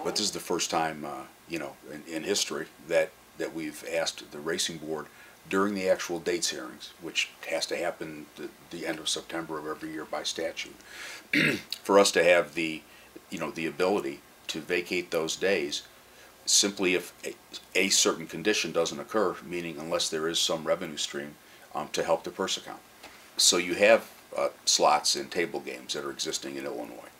But this is the first time, you know, in history that we've asked the racing board during the actual dates hearings, which has to happen the end of September of every year by statute, for us to have the, you know, the ability to vacate those days simply if a certain condition doesn't occur, meaning unless there is some revenue stream to help the purse account. So you have slots and table games that are existing in Illinois.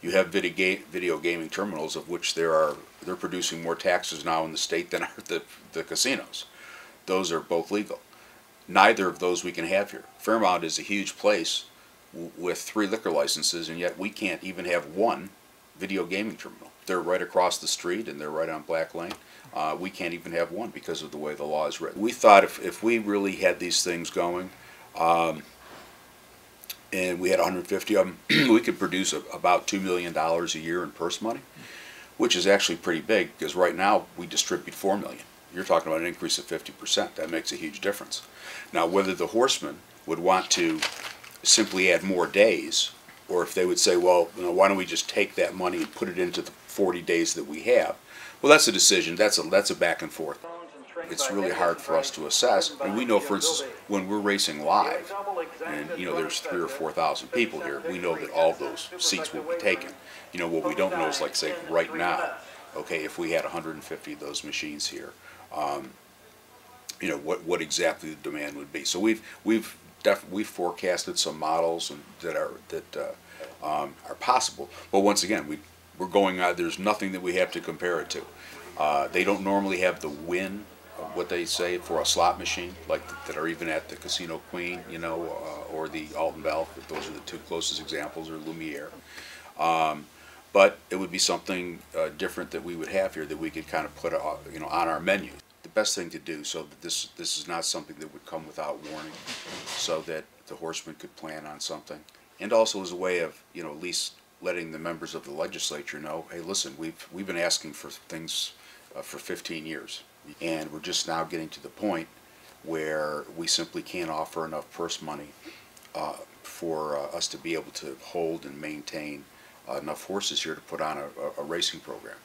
You have video gaming terminals, of which they're producing more taxes now in the state than are the casinos. Those are both legal. Neither of those we can have here. Fairmount is a huge place with 3 liquor licenses, and yet we can't even have one video gaming terminal. They're right across the street and they're right on Black Lane. We can't even have one because of the way the law is written. We thought if we really had these things going, and we had 150 of them, we could produce about $2 million a year in purse money, which is actually pretty big because right now we distribute $4 million. You're talking about an increase of 50%. That makes a huge difference. Now, whether the horsemen would want to simply add more days, or if they would say, well, you know, why don't we just take that money and put it into the 40 days that we have? Well, that's a decision. That's a back and forth. It's really hard for us to assess. And we know, for instance, when we're racing live, and you know there's 3,000 or 4,000 people here, we know that all those seats will be taken. You know, what we don't know is, like, say, right now, okay, if we had 150 of those machines here, you know, what exactly the demand would be. So we've forecasted some models that are possible, but once again, we're going out. There's nothing that we have to compare it to. They don't normally have the win, what they say, for a slot machine like that are even at the Casino Queen, you know, or the Alton Bell. Those are the 2 closest examples, or Lumiere. But it would be something different that we would have here that we could kind of put, you know, on our menu. The best thing to do, so that this is not something that would come without warning, so that the horsemen could plan on something, and also as a way of, you know, at least letting the members of the legislature know, hey, listen, we've been asking for things for 15 years, and we're just now getting to the point where we simply can't offer enough purse money for us to be able to hold and maintain enough horses here to put on a racing program.